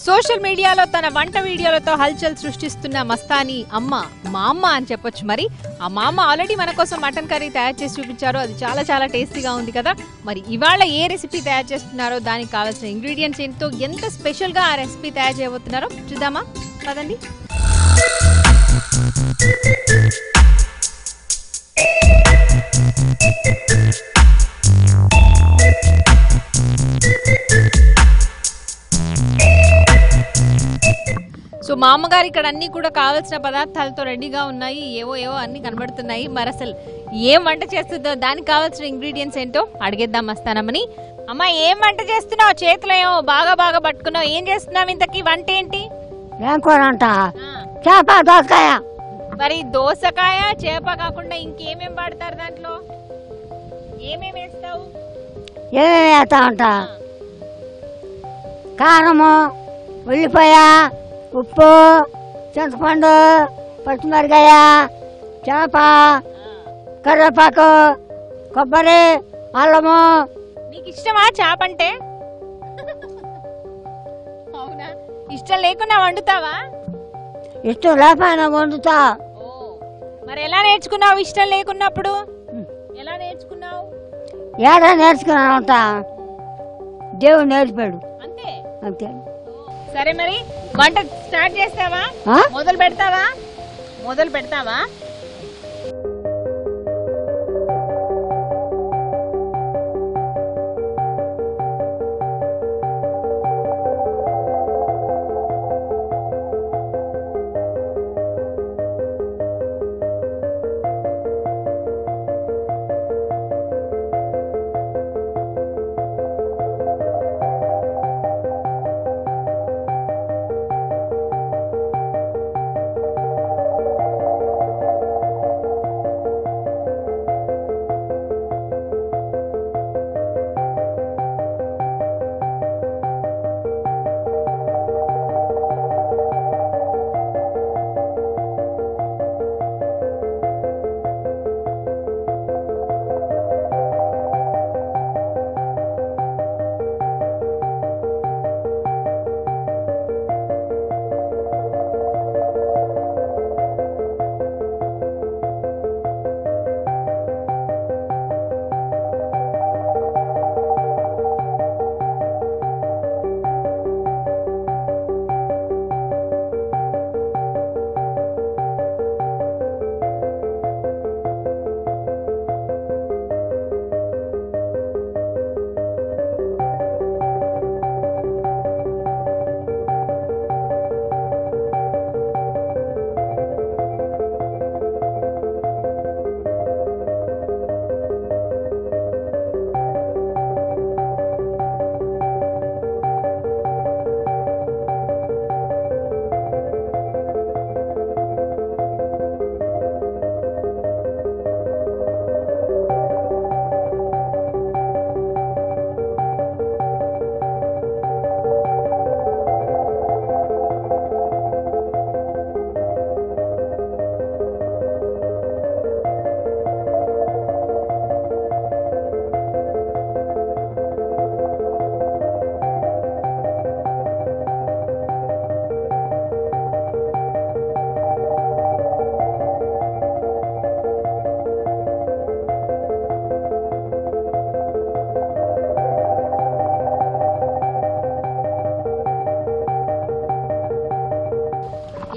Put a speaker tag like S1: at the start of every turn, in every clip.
S1: Social మీడియాలో తన వంట వీడియోలతో హల్చల్ సృష్టిస్తున్న మస్తానీ అమ్మ మా అమ్మ అని చెప్పొచ్చు. మరి ఆ మా అమ్మ ఆల్రెడీ మన కోసం మటన్ కర్రీ తయారు చేసి చూపించారు. అది చాలా చాలా టేస్టీగా ఉంది కదా. మరి ఇవాళ ఏ రెసిపీ తయారు చేస్తున్నారో, దానికి కావాల్సిన ఇంగ్రీడియంట్స్ ఏంటో, ఎంత స్పెషల్గా ఆ రెసిపీ తయారు చేయబోతున్నారో చూద్దామా? పదండి. సో మా అమ్మగారు ఇక్కడ అన్ని కూడా కావాల్సిన పదార్థాలతో రెడీగా ఉన్నాయి. ఏవో అన్ని కనబడుతున్నాయి. మరి అసలు ఏం వంట చేస్తుందో, దానికి కావాల్సిన ఇంగ్రీడియంట్స్ ఏంటో అడిగేద్దాం మస్తానమ్మని. అమ్మ, ఏం వంట చేస్తున్నావు? చేతిలో ఏమో బాగా పట్టుకున్నావు. ఏం చేస్తున్నావు? ఇంతకీ వంట ఏంటి?
S2: ఏం కూర అంట? చేప, దోసకాయ.
S1: మరి దోసకాయ, చేప కాకుండా ఇంకేమేం వాడతారు దాంట్లో? ఏమేమి వేస్తావు?
S2: ఏమేమి వేస్తా అంట? కారము, ఉల్లిపాయ, ఉప్పు, చింతపండు, పచ్చిమిరకాయ, చేప, కరివేపాకు, కొబ్బరి, అల్లము.
S1: నీకు ఇష్టమా చేప అంటే? అవునా? ఇష్టం లేకుండా వండుతావా?
S2: ఇష్టం లేకపోయినా వండుతా.
S1: మరి ఎలా నేర్చుకున్నావు ఇష్టం లేకున్నప్పుడు? ఎలా నేర్చుకున్నావు?
S2: ఏడా నేర్చుకున్నాను అంట, దేవుడు నేర్పాడు
S1: అంతే.
S2: అంతే.
S1: సరే, మరి వంట స్టార్ట్ చేస్తావా? మొదలు పెడతావా?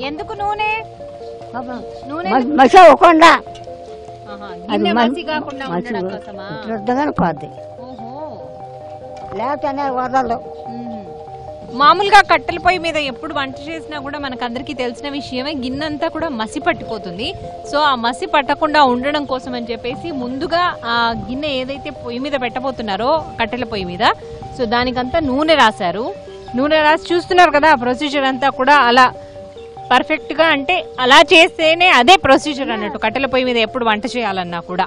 S1: ఎందుకు నూనె?
S2: మసి అవ్వకుండా,
S1: పోద్ది.
S2: లేకపోతే వదలదు.
S1: మామూలుగా కట్టెల పొయ్యి మీద ఎప్పుడు వంట చేసినా కూడా మనకు అందరికీ తెలిసిన విషయమే, గిన్నె అంతా కూడా మసి పట్టిపోతుంది. సో ఆ మసి పట్టకుండా ఉండడం కోసం అని చెప్పేసి ముందుగా ఆ గిన్నె ఏదైతే పొయ్యి మీద పెట్టబోతున్నారో, కట్టెల పొయ్యి మీద, సో దానికంతా నూనె రాశారు. నూనె రాసి చూస్తున్నారు కదా, ప్రొసీజర్ అంతా కూడా అలా పర్ఫెక్ట్గా, అంటే అలా చేస్తేనే అదే ప్రొసీజర్ అన్నట్టు కట్టెల పొయ్యి మీద ఎప్పుడు వంట చేయాలన్నా కూడా.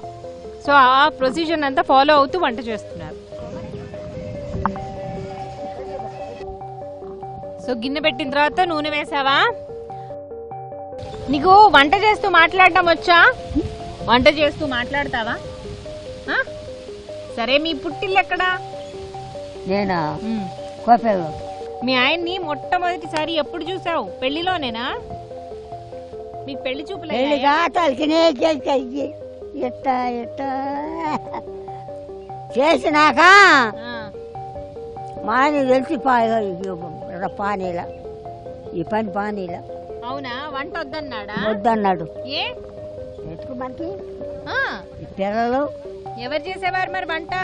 S1: సో ఆ ప్రొసీజర్ అంతా ఫాలో అవుతూ వంట చేస్తున్నారు. సో గిన్నె పెట్టిన తర్వాత నూనె వేసావా? నీకు వంట చేస్తూ మాట్లాడటం వచ్చా? వంట చేస్తూ మాట్లాడతావా? సరే, మీ పుట్టిల్లు ఎక్కడా?
S2: నేనా? కోపేరు.
S1: మీ ఆయన్ని మొట్టమొదటిసారి ఎప్పుడు చూసావు? పెళ్లిలోనేనా? మీకు పెళ్లి చూపులే?
S2: పెళ్ళిగా తలకినే చేసి ఎట్ట ఎట్ట చేసినాక మా ఆయన తెలిసి పానీల ఈ పని పానీల.
S1: అవునా? వంట వద్దన్నాడా?
S2: వద్దన్నాడు.
S1: ఏ
S2: మనకి ఈ పిల్లలు
S1: ఎవరు చేసేవారు మరి వంట?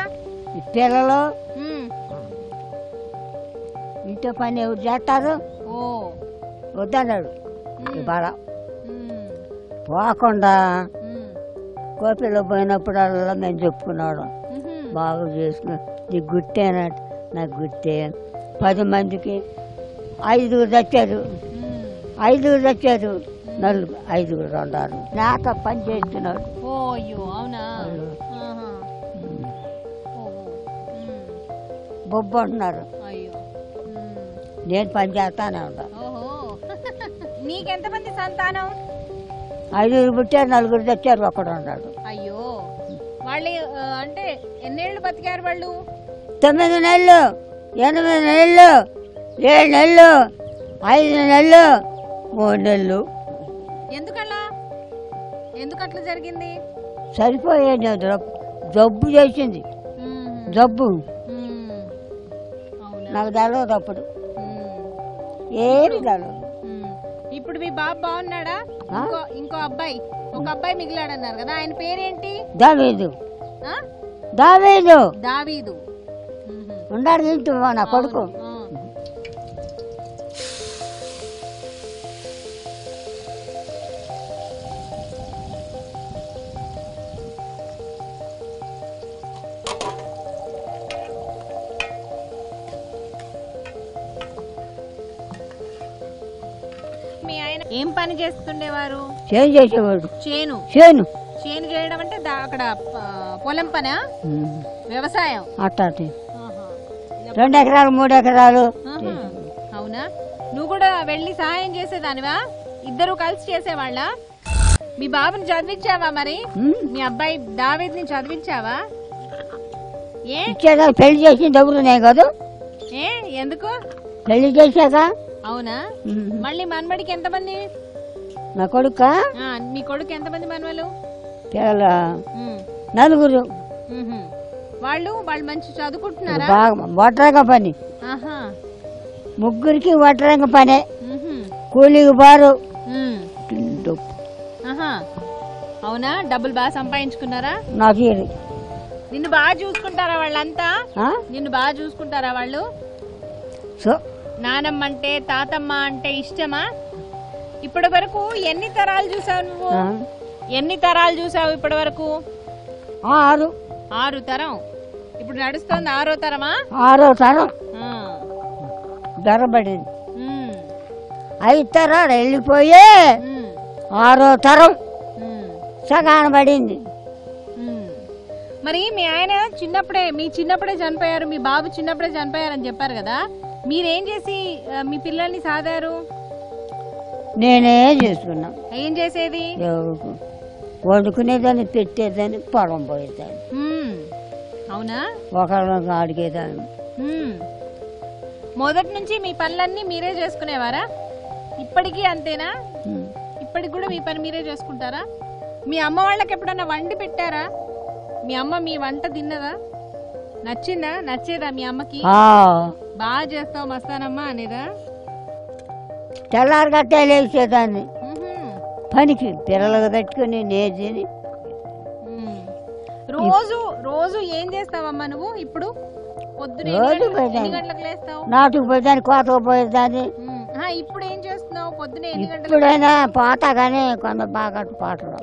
S2: ఈ పిల్లలు ఇంట్లో పని ఎవరు చేస్తారు? వద్దన్నాడు. బాధ పోకుండా కోపిలో పోయినప్పుడల్లా మేము చెప్పుకున్నాడు, బాగా చేసుకున్నాడు. నీకు గుట్టేనట్టు. నాకు గుట్టే 10 మందికి 5 చచ్చారు. 5 చచ్చారు. 5 ఉన్నారు. నాతో పని చేస్తున్నాడు. బొబ్బు అంటున్నారు. నేను పని చేస్తానే ఉంటా.
S1: నీకెంతమంది సంతానం?
S2: 5 పుట్టారు, 4 చచ్చారు. ఒక్కడు ఉన్నాడు.
S1: అయ్యో, వాళ్ళు అంటే ఎన్నేళ్ళు బతికారు వాళ్ళు?
S2: 9 నెలలు, 8 నెలలు, 7 నెలలు, 5 నెలలు, 3 నెలలు.
S1: ఎందుకట్లా జరిగింది?
S2: సరిపోయాడు. జబ్బు చేసింది. జబ్బు నాకు తెలవదు అప్పుడు, ఏమి తెలవదు.
S1: ఇప్పుడు మీ బాబు బాగున్నాడా? ఇంకో అబ్బాయి, ఒక అబ్బాయి మిగిలాడన్నారు కదా, ఆయన పేరేంటి?
S2: దావీదు. దావీదు
S1: దావీదు
S2: ఉన్నాడు ఇంటి నా కొడుకు.
S1: మీ ఆయన ఏం పని చేస్తుండేవారు?
S2: చేను చేసేవాడు.
S1: చేను
S2: చేను
S1: చేను చేయడం అంటే అక్కడ పొలం పనా? వ్యవసాయం
S2: అట్లా 2 ఎకరాలు 3 ఎకరాలు.
S1: అవునా? నువ్వు కూడా వెళ్ళి సహాయం చేసేదానివా? ఇద్దరు కలిసి చేసేవాళ్ళ? మీ బాబుని చదివించావా మరి? మీ అబ్బాయి దావీద్ని చదివించావా?
S2: పెళ్లి చేసింది ఎవరునే కాదు.
S1: ఎందుకు
S2: పెళ్లి చేశాక?
S1: అవునా? మళ్ళీ మనమడికి ఎంతమంది?
S2: నా కొడుక?
S1: మీ కొడుకు ఎంతమంది మనవలు?
S2: పిల్లలు 4.
S1: వాళ్ళు మంచి చదువుకుంటున్నారా?
S2: బాగా వడ్రంగ పని. ముగ్గురికి వడ్రంగ పనే. కూలీకి బారు.
S1: అవునా? డబ్బులు బాగా సంపాదించుకున్నారా?
S2: నాకు
S1: నిన్ను బాగా చూసుకుంటారా వాళ్ళంతా? నిన్ను బాగా చూసుకుంటారా వాళ్ళు? నానమ్మ అంటే తాతమ్మ అంటే ఇష్టమా? ఇప్పటి వరకు ఎన్ని తరాలు చూసావు నువ్వు? ఎన్ని తరాలు చూసావు ఇప్పటి వరకు? 6 తరం. ఇప్పుడు నడుస్తోంది 6వ తరమా?
S2: 6వ తరం ధరబడింది. 5 తరాలు వెళ్ళిపోయి 6వ తరం సగాన పడింది.
S1: మరి మీ ఆయన చిన్నప్పుడే చనిపోయారు, మీ బాబు చిన్నప్పుడే చనిపోయారని చెప్పారు కదా, మీరేం చేసి మీ పిల్లల్ని సాదారు?
S2: నేనే చేసుకున్నా.
S1: ఏం చేసేది?
S2: వండుకునేదాన్ని, పెట్టేదాన్ని, పొలం పోయేదాన్ని.
S1: అవునా?
S2: ఒకళ్ళకి అడిగేదాన్ని.
S1: మొదటి నుంచి మీ పనులన్నీ మీరే చేసుకునేవారా? ఇప్పటికీ అంతేనా? ఇప్పటికి కూడా మీ పని మీరే చేసుకుంటారా? మీ అమ్మ వాళ్ళకి ఎప్పుడన్నా వండి పెట్టారా? మీ అమ్మ మీ వంట తిన్నదా? నచ్చేదా మీ అమ్మకి? బాగా చేస్తావు మస్తానమ్మా అనేదా?
S2: తెల్లారి గట్టాలు వేసేదాన్ని పనికి, పిల్లలకు తట్టుకుని నేర్చుని.
S1: రోజు ఏం చేస్తావమ్మా నువ్వు? ఇప్పుడు పొద్దున ఎన్ని గంటలకు లేస్తావు?
S2: నాటుకు పోయేదాన్ని, కోతకు పోయేదాన్ని.
S1: ఇప్పుడు ఏం చేస్తున్నావు? పొద్దున ఎన్ని గంటలకు?
S2: ఇప్పుడైనా పాతగానే కొంత బాగా పాటలు.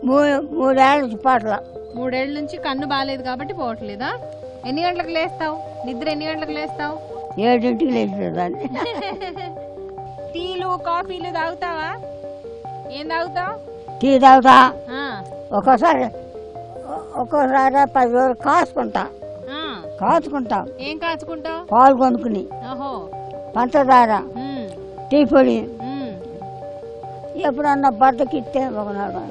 S2: 3 ఏళ్ళ నుంచి పాటలు.
S1: 3 ఏళ్ళ నుంచి కన్ను బాగాలేదు కాబట్టి పోవట్లేదా? ఎన్ని గంటలకు లేస్తావు? నిద్ర ఎన్ని గంటలకు లేస్తావు?
S2: 7ంటికి లేచేదాన్ని.
S1: టీలు కాఫీలు తాగుతావా? ఏం తాగుతావు?
S2: టీ తాగుతా. ఒక్కోసారి 10 రోజులు కాచుకుంటా.
S1: ఏం కాచుకుంటావు?
S2: పాలు కొనుక్కుని, పంచదార, టీ పొడి. ఎప్పుడన్నా బద్దకిస్తే ఒకనాడు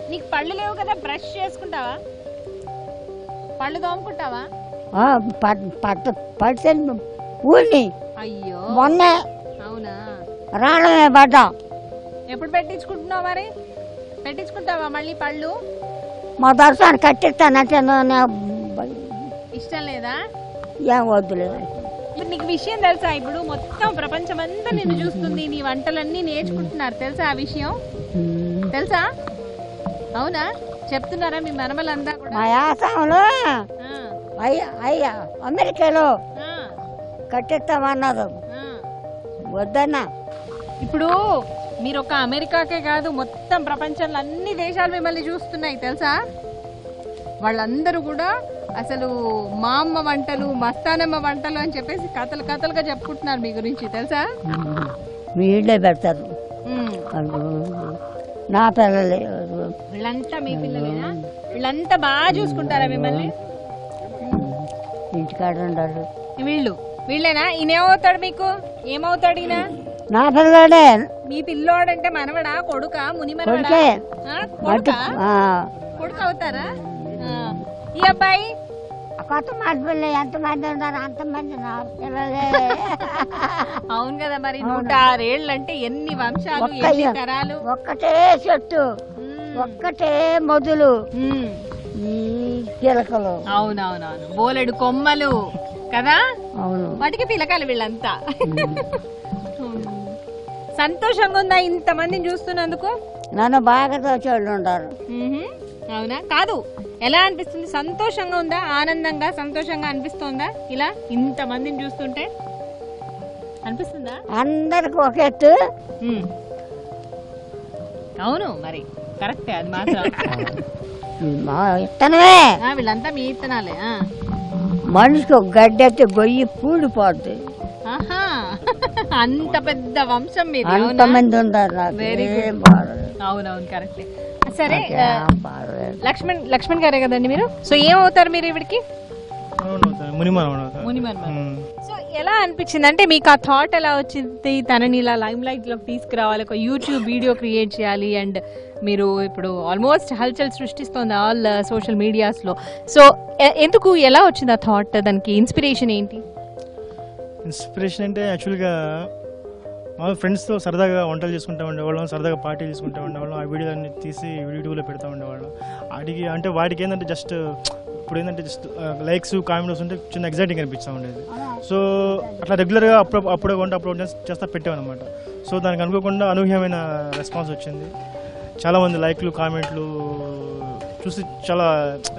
S1: నీకు పళ్ళు లేవు కదా, బ్రష్ చేసుకుంటావా? పళ్ళు తోముకుంటావా?
S2: పడితే ఊళ్ళని
S1: అయ్యో
S2: మొన్నే
S1: అవునా,
S2: రావడమే పడ్డా.
S1: ఎప్పుడు పెట్టించుకుంటున్నావు మరి? పెట్టించుకుంటావా మళ్ళీ పళ్ళు?
S2: మా దర్శనాన్ని కట్టిస్తానంటే
S1: ఇష్టం లేదా?
S2: ఏం వద్దులేదు.
S1: ఇప్పుడు నీకు విషయం తెలుసా? ఇప్పుడు మొత్తం ప్రపంచం అంతా నిన్ను చూస్తుంది, నీ వంటలన్నీ నేర్చుకుంటున్నారు తెలుసా? ఆ విషయం తెలుసా? అవునా, చెప్తున్నారా మీ మనమలంతా కూడా?
S2: మా ఆసాంలో
S1: ఆ,
S2: అయ్యా అమెరికాలో
S1: ఆ,
S2: కట్టిస్తామన్నది,
S1: ఆ.
S2: వద్దన్నా.
S1: ఇప్పుడు మీరు ఒక అమెరికాకే కాదు, మొత్తం ప్రపంచంలో అన్ని దేశాలు మిమ్మల్ని చూస్తున్నాయి తెలుసా? వాళ్ళందరూ కూడా అసలు మా అమ్మ వంటలు, మస్తానమ్మ వంటలు అని చెప్పేసి కథలు కథలుగా చెప్పుకుంటున్నారు మీ గురించి తెలుసా?
S2: మీ ఇళ్ళే పెడతారు. నా పిల్లలే
S1: వీళ్ళంతా మీ పిల్లలేనా? వీళ్ళంతా బాగా చూసుకుంటారా మిమ్మల్ని?
S2: ఇంటికాడ ఉండాలి.
S1: వీళ్ళేనా? ఈయన ఏమవుతాడు మీకు? ఏమవుతాడు ఈయన?
S2: నా పిల్లడే.
S1: మీ పిల్లోడంటే మనవడా, కొడుకా, ముని మనవడా?
S2: కొడుకే.
S1: కొడుకా? కొడుకు అవుతారా? ఈ అబ్బాయి
S2: కొత్త మాట పిల్లలు ఎంతమంది ఉన్నారు అంతమంది నా పిల్లలే.
S1: అవును కదా మరి, 106 ఏళ్ళు అంటే ఎన్ని వంశాలు, ఎన్ని తరాలు.
S2: ఒక్కటే చెట్టు, ఒక్కటే మొదలు, ఈ పిలకలు.
S1: అవునవునవును, బోలెడు కొమ్మలు కదా.
S2: అవును,
S1: వాటికి పిలకలు వీళ్ళంతా. సంతోషంగా ఉందా ఇంతమందిని చూస్తున్నందుకు?
S2: నన్ను బాగా తోచేళ్ళు ఉంటారు.
S1: అవునా? కాదు, ఎలా అనిపిస్తుంది? సంతోషంగా ఉందా? ఆనందంగా, సంతోషంగా అనిపిస్తుందా? ఇలా ఇంతమందిని చూస్తుంటే అనిపిస్తుందా?
S2: అందరికి ఒక ఎత్తు.
S1: అవును మరి, కరెక్టే అది మాత్రం.
S2: మా ఇత్తనమే.
S1: వీళ్ళంతా మీ ఇత్తనాలే.
S2: మనిషికి ఒక గడ్డెత్తి గొయ్యి పూడిపోద్ది.
S1: ఆహా, అంత పెద్ద వంశం మీది.
S2: అంతమంది ఉంటారు.
S1: Very good. అవునవును, కరెక్టే. సరే, లక్ష్మణ్ గారే కదండి మీరు? సో ఏమవుతారు మీరు ఇవిడికి? సో ఎలా అనిపించింది అంటే మీకు ఆ థాట్ ఎలా వచ్చింది? తనని ఇలా లైమ్ లైట్ లోకి తీసుకురావాలి, ఒక యూట్యూబ్ వీడియో క్రియేట్ చేయాలి, అండ్ మీరు ఇప్పుడు ఆల్మోస్ట్ హల్చల్ సృష్టిస్తోంది ఆల్ సోషల్ మీడియాస్ లో. సో ఎందుకు, ఎలా వచ్చింది ఆ థాట్? దానికి ఇన్స్పిరేషన్ ఏంటి?
S3: ఇన్స్పిరేషన్ అంటే యాక్చువల్గా మా ఫ్రెండ్స్తో సరదాగా వంటలు చేసుకుంటూ ఉండేవాళ్ళం, సరదాగా పార్టీ చేసుకుంటూ ఉండేవాళ్ళం. ఆ వీడియోలన్నీ తీసి యూట్యూబ్లో పెడతా ఉండేవాళ్ళం. అంటే వాటికి ఏంటంటే జస్ట్ ఇప్పుడు ఏంటంటే జస్ట్ లైక్స్, కామెంట్స్ ఉంటే చిన్న ఎగ్జైటింగ్ అనిపిస్తూ ఉండేది. సో అట్లా రెగ్యులర్గా అప్పుడే చేస్తా పెట్టామన్నమాట. సో దానికి అనుకోకుండా అనూహ్యమైన రెస్పాన్స్ వచ్చింది. చాలామంది లైక్లు, కామెంట్లు చూసి చాలా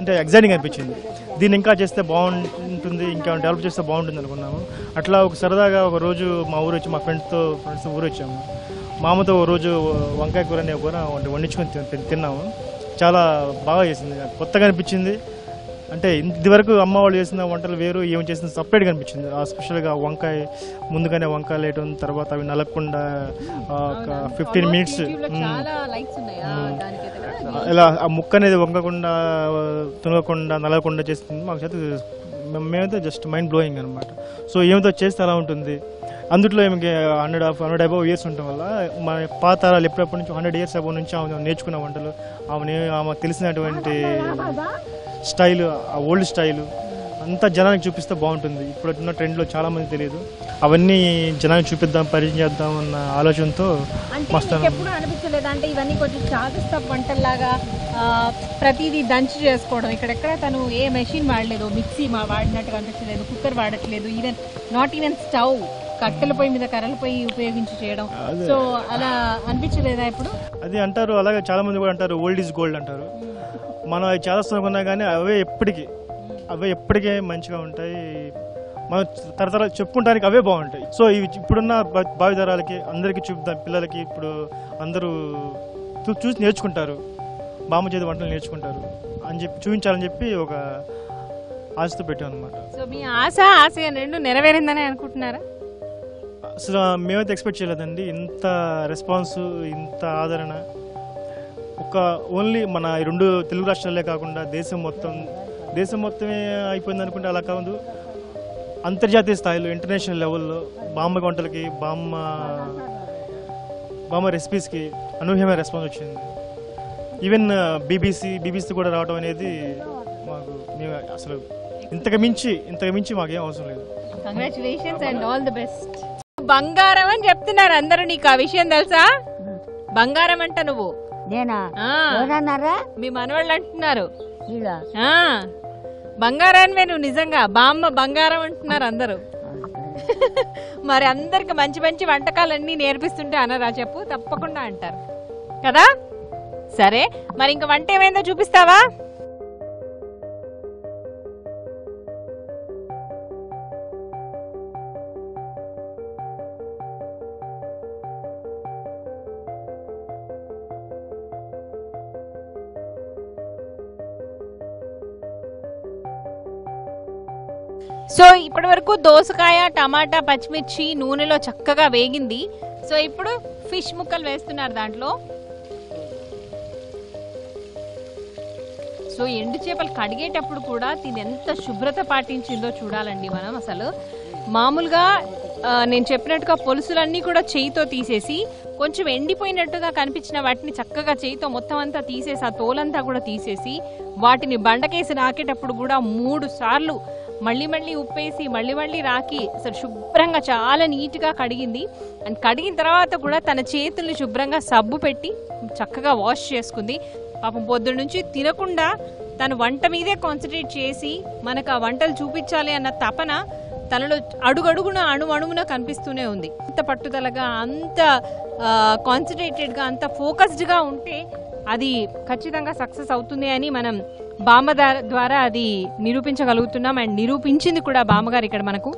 S3: అంటే ఎగ్జైటింగ్ అనిపించింది. దీన్ని ఇంకా చేస్తే బాగుంటుంది, ఇంకా డెవలప్ చేస్తే బాగుంటుంది అనుకున్నాము. అట్లా ఒక సరదాగా ఒక రోజు మా ఫ్రెండ్స్ ఊరు వచ్చాము. మామతో ఒక రోజు వంకాయ కూర అనే కూర వండించుకొని తిన్నాము. చాలా బాగా చేసింది, కొత్తగా అనిపించింది. అంటే ఇదివరకు అమ్మ వాళ్ళు చేసిన వంటలు వేరు, ఏమి చేసిన సపరేట్గా అనిపించింది. స్పెషల్గా వంకాయ ముందుగానే వంకాయలు వేయటం, తర్వాత అవి నలగకుండా ఒక 15 మినిట్స్ ఇలా ఆ ముక్క అనేది వంకకుండా, తునగకుండా, నలగకుండా చేస్తుంది. మాకు చేత మేమైతే జస్ట్ మైండ్ బ్లోయింగ్ అనమాట. సో ఏమితో చేస్తే అలా ఉంటుంది. అందుట్లో ఏమికి 100 అబౌవ్ ఇయర్స్ ఉండటం వల్ల మన పాతారాలు ఎప్పుడప్పటి నుంచి 100 ఇయర్స్ అబౌవ్ నుంచి ఆమె నేర్చుకున్న వంటలు, ఆమెకు తెలిసినటువంటి స్టైల్, ఆ ఓల్డ్ స్టైలు అంతా జనానికి చూపిస్తే బాగుంటుంది. ఇప్పుడున్న ట్రెండ్లో చాలామంది తెలియదు. అవన్నీ జనానికి చూపిద్దాం, పరిచయం చేద్దాం అన్న ఆలోచనతో
S1: ఎప్పుడు అనిపించలేదు అంటే ఇవన్నీ కొంచెం చాదస్తా వంటల్లాగా ప్రతిదీ దంచి చేసుకోవడం. ఇక్కడెక్కడ తను ఏ మెషిన్ వాడలేదు, మిక్సీ వాడినట్టుగా అనిపించలేదు, కుక్కర్ వాడట్లేదు, నాట్ ఈవెన్ స్టవ్, కట్టెల పొయ్యి మీద కర్రల పొయ్యి ఉపయోగించి చేయడం. సో అలా అనిపించలేదా ఇప్పుడు?
S3: అది అంటారు, అలాగే చాలా మంది కూడా అంటారు ఓల్డ్ ఈజ్ గోల్డ్ అంటారు. మనం అవి చాలా కొన్నా కానీ అవే ఎప్పటికీ మంచిగా ఉంటాయి. మనం తరతరాలు చెప్పుకుంటానికి అవే బాగుంటాయి. సో ఇవి ఇప్పుడున్న భావితరాలకి అందరికీ చూపుదాం, పిల్లలకి ఇప్పుడు అందరూ చూసి నేర్చుకుంటారు, బామ్మ చేతి వంటలు నేర్చుకుంటారు అని చెప్పి చూపించాలని చెప్పి ఒక ఆశతో పెట్టాం అనమాట.
S1: సో మీ ఆశయం రెండు నెరవేరిందని అనుకుంటున్నారా?
S3: అసలు మేమైతే ఎక్స్పెక్ట్ చేయలేదండి ఇంత రెస్పాన్స్, ఇంత ఆదరణ. ఓన్లీ మన 2 తెలుగు రాష్ట్రాలే కాకుండా దేశం మొత్తమే అయిపోయింది అనుకుంటే అలా కాదు. అంతర్జాతీయ స్థాయిలో, ఇంటర్నేషనల్ లెవెల్లో బామ్మ వంటలకి, బామ్మ రెసిపీస్కి అనూహ్యమైన రెస్పాన్స్ వచ్చింది. ఈవెన్ బీబీసీ కూడా రావడం అనేది మాకు మేము అసలు ఇంతకు మించి మాకేం అవసరం లేదు.
S1: Congratulations and all the best. బంగారం అని చెప్తున్నారు అందరూ, నీకు ఆ విషయం తెలుసా? బంగారం అంట నువ్వు.
S2: నేనా?
S1: ఆ,
S2: ఎవరన్నారా?
S1: మీ మనవాళ్ళు అంటున్నారు.
S2: ఇలా
S1: ఆ, బంగారానివే నువ్వు, నిజంగా బామ్మ బంగారం అంటున్నారు అందరూ. మరి అందరికి మంచి మంచి వంటకాలన్నీ నేర్పిస్తుంటే అనరా చెప్పు? తప్పకుండా అంటారు కదా. సరే, మరి ఇంక వంట ఏమైందో చూపిస్తావా? సో ఇప్పటి వరకు దోసకాయ, టమాటా, పచ్చిమిర్చి నూనెలో చక్కగా వేగింది. సో ఇప్పుడు ఫిష్ ముక్కలు వేస్తున్నారు దాంట్లో. సో ఎండు చేపలు కడిగేటప్పుడు కూడా దీని ఎంత శుభ్రత పాటించిందో చూడాలండి మనం. అసలు మామూలుగా నేను చెప్పినట్టుగా పొలుసులన్నీ కూడా చేయితో తీసేసి, కొంచెం ఎండిపోయినట్టుగా కనిపించిన వాటిని చక్కగా చేయితో మొత్తం అంతా తీసేసి, ఆ తోలంతా కూడా తీసేసి, వాటిని బండకేసి రాకేటప్పుడు కూడా 3 సార్లు మళ్ళీ ఉప్పేసి మళ్ళీ రాకి అసలు శుభ్రంగా చాలా నీట్గా కడిగింది. అండ్ కడిగిన తర్వాత కూడా తన చేతుల్ని శుభ్రంగా సబ్బు పెట్టి చక్కగా వాష్ చేసుకుంది. పాపం పొద్దున్న నుంచి తినకుండా తను వంట మీదే కాన్సన్ట్రేట్ చేసి మనకు ఆ వంటలు చూపించాలి అన్న తపన తనలో అడుగడుగున అణువున కనిపిస్తూనే ఉంది. అంత పట్టుదలగా, అంత కాన్సన్ట్రేటెడ్గా, అంత ఫోకస్డ్గా ఉంటే అది ఖచ్చితంగా సక్సెస్ అవుతుంది అని మనం బామ్మ ద్వారా అది నిరూపించగలుగుతున్నాం. అండ్ నిరూపించింది కూడా బామ్మగారు ఇక్కడ మనకు.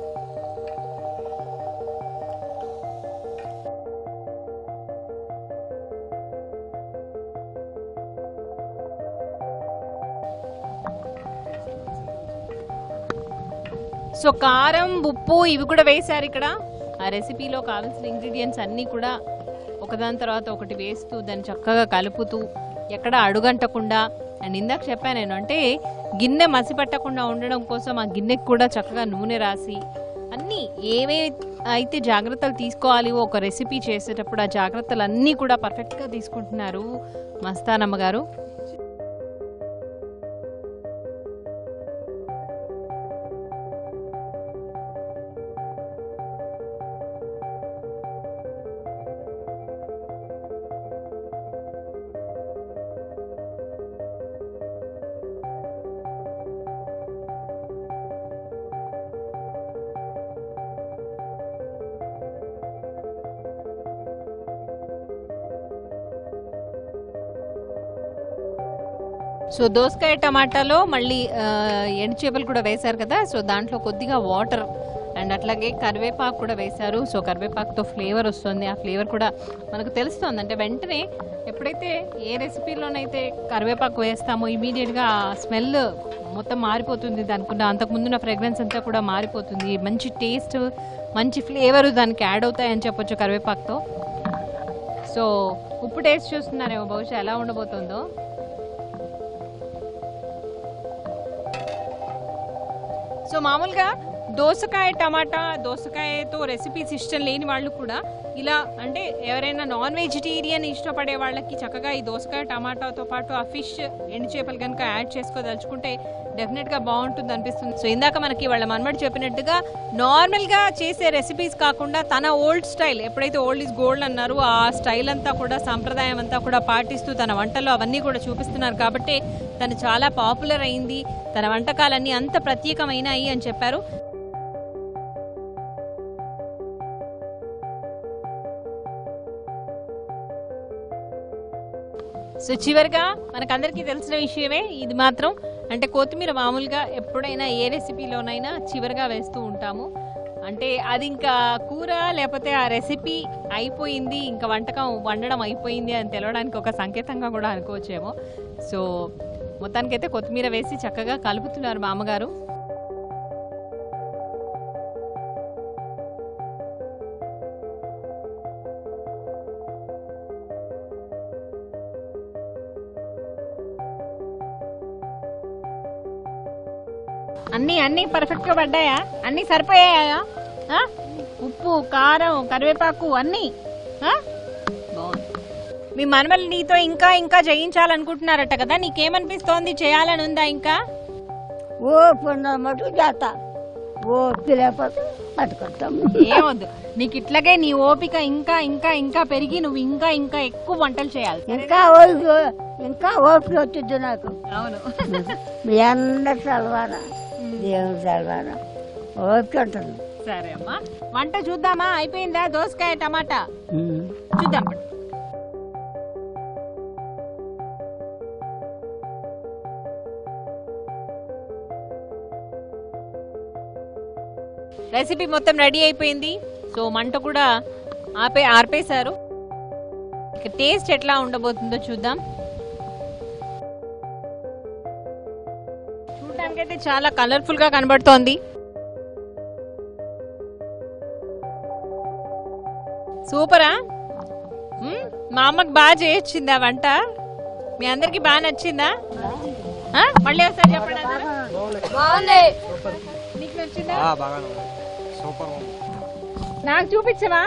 S1: సో కారం, ఉప్పు ఇవి కూడా వేశారు ఇక్కడ. ఆ రెసిపీలో కావాల్సిన ఇంగ్రీడియంట్స్ అన్నీ కూడా ఒకదాని తర్వాత ఒకటి వేస్తూ దాన్ని చక్కగా కలుపుతూ ఎక్కడ అడుగంటకుండా. అండ్ ఇందాక చెప్పాను నేను, అంటే గిన్నె మసి పట్టకుండా ఉండడం కోసం ఆ గిన్నెకి కూడా చక్కగా నూనె రాసి అన్నీ ఏవే అయితే జాగ్రత్తలు తీసుకోవాలి ఒక రెసిపీ చేసేటప్పుడు, ఆ జాగ్రత్తలు అన్నీ కూడా పర్ఫెక్ట్గా తీసుకుంటున్నారు మస్తానమ్మ గారు. సో దోసకాయ టమాటాలో మళ్ళీ ఎండు చేపలు కూడా వేశారు కదా. సో దాంట్లో కొద్దిగా వాటర్ అండ్ అట్లాగే కరివేపాకు కూడా వేశారు. సో కరివేపాకుతో ఫ్లేవర్ వస్తుంది. ఆ ఫ్లేవర్ కూడా మనకు తెలుస్తుంది. అంటే వెంటనే ఎప్పుడైతే ఏ రెసిపీలోనైతే కరివేపాకు వేస్తామో ఇమీడియట్గా ఆ స్మెల్ మొత్తం మారిపోతుంది. దానికి అంతకుముందున్న ఫ్రేగ్రెన్స్ అంతా కూడా మారిపోతుంది. మంచి టేస్ట్, మంచి ఫ్లేవర్ దానికి యాడ్ అవుతాయని చెప్పొచ్చు కరివేపాకుతో. సో ఉప్పు టేస్ట్ చూస్తున్నారేమో బహుశా ఎలా ఉండబోతుందో. సో మామూలుగా దోసకాయ టమాటా, దోసకాయతో రెసిపీస్ ఇష్టం లేని వాళ్ళు కూడా ఇలా, అంటే ఎవరైనా నాన్ వెజిటేరియన్ ఇష్టపడే వాళ్ళకి చక్కగా ఈ దోసకాయ టమాటాతో పాటు ఆ ఫిష్, ఎండు చేపలు కనుక యాడ్ చేసుకోదలుచుకుంటే డెఫినెట్గా బాగుంటుంది అనిపిస్తుంది. సో ఇందాక మనకి వాళ్ళ మనమడి చెప్పినట్టుగా నార్మల్గా చేసే రెసిపీస్ కాకుండా తన ఓల్డ్ స్టైల్, ఎప్పుడైతే ఓల్డ్ ఈజ్ గోల్డ్ అన్నారు ఆ స్టైల్ అంతా కూడా, సాంప్రదాయం అంతా కూడా పాటిస్తూ తన వంటల్లో అవన్నీ కూడా చూపిస్తున్నారు. కాబట్టి తను చాలా పాపులర్ అయింది, తన వంటకాలన్నీ అంత ప్రత్యేకమైనవి అని చెప్పారు. సో చివరిగా మనకందరికీ తెలిసిన విషయమే ఇది మాత్రం, అంటే కొత్తిమీర మామూలుగా ఎప్పుడైనా ఏ రెసిపీలోనైనా చివరిగా వేస్తూ ఉంటాము. అంటే అది ఇంకా కూర లేకపోతే ఆ రెసిపీ అయిపోయింది, ఇంకా వంటకం వండడం అయిపోయింది అని తెలవడానికి ఒక సంకేతంగా కూడా అనుకోవచ్చేమో. సో మొత్తానికైతే కొత్తిమీర వేసి చక్కగా కలుపుతున్నారు మా అమ్మగారు. అన్నీ పర్ఫెక్ట్గా పడ్డాయా? అన్నీ సరిపోయాయా? ఉప్పు, కారం, కరివేపాకు అన్నీ బాగుంది. మీ మనవలు నీతో ఇంకా ఇంకా చేయించాలనుకుంటున్నారట కదా, నీకేమనిపిస్తోంది? చేయాలని ఉందా ఇంకా?
S2: ఓపిక ఉన్న మటుకు చేస్తా, ఓపిక లేకపోతే పట్టుకుంటాం.
S1: ఏమొద్దు, నీకు ఇట్లాగే నీ ఓపిక ఇంకా ఇంకా ఇంకా పెరిగి నువ్వు ఇంకా ఇంకా ఎక్కువ వంటలు చేయాలి.
S2: ఇంకా ఓపిక వచ్చింది నాకు.
S1: అవును,
S2: మీ అందరి చదవాలా, దేవుడు చదవాలా, ఓపిక ఉంటుంది.
S1: సరే అమ్మా, వంట చూద్దామా? అయిపోయిందా? దోసకాయ టమాటా చూద్దాం. రెసిపీ మొత్తం రెడీ అయిపోయింది. సో మంట కూడా ఆర్పేశారు. ఇక టేస్ట్ ఎట్లా ఉండబోతుందో చూద్దాం. చూడడానికైతే చాలా కలర్ఫుల్ గా కనబడుతోంది. సూపరా? మా అమ్మకి బాగా చేయొచ్చిందా వంట? మీ అందరికి బాగా నచ్చిందా? మళ్ళీ ఒకసారి చెప్పండి. నీకు నచ్చిందా? నాకు చూపించవా?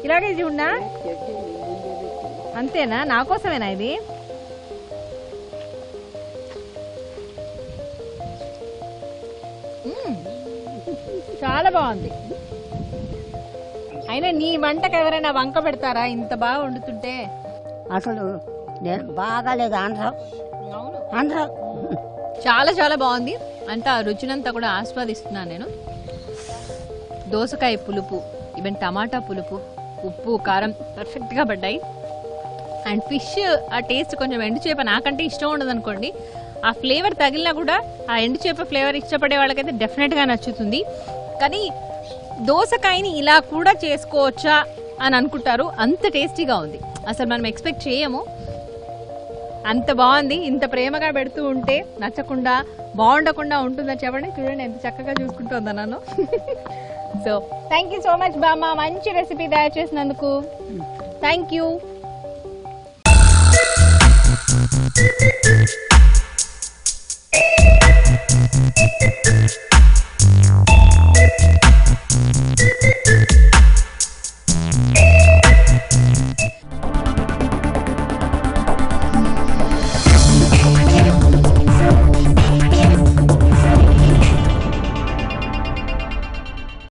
S1: ఇలాగే చూడనా? అంతేనా? నా కోసమేనా ఇది? చాలా బాగుంది. అయినా నీ వంటకు ఎవరైనా వంక పెడతారా ఇంత బాగా వండుతుంటే?
S2: అసలు నేను బాగాలేదు అందరూ
S1: చాలా చాలా బాగుంది. అంతా రుచినంతా కూడా ఆస్వాదిస్తున్నాను నేను. దోసకాయ పులుపు, ఈవెన్ టమాటా పులుపు, ఉప్పు కారం పర్ఫెక్ట్గా పడ్డాయి. అండ్ ఫిష్ ఆ టేస్ట్ కొంచెం ఎండు చేప నాకంటే ఇష్టం ఉండదు అనుకోండి, ఆ ఫ్లేవర్ తగిలినా కూడా ఆ ఎండు చేప ఫ్లేవర్ ఇష్టపడే వాళ్ళకైతే డెఫినెట్గా నచ్చుతుంది. కానీ దోసకాయని ఇలా కూడా చేసుకోవచ్చా అని అనుకుంటారు, అంత టేస్టీగా ఉంది. అసలు మనం ఎక్స్పెక్ట్ చేయము, అంత బాగుంది. ఇంత ప్రేమగా పెడుతూ ఉంటే నచ్చకుండా బాగుండకుండా ఉంటుందని చెప్పండి. చూడండి ఎంత చక్కగా చూసుకుంటుందా నన్ను. So thank you so much బామ్మ, మంచి రెసిపీ తయారు చేసినందుకు. Thank you.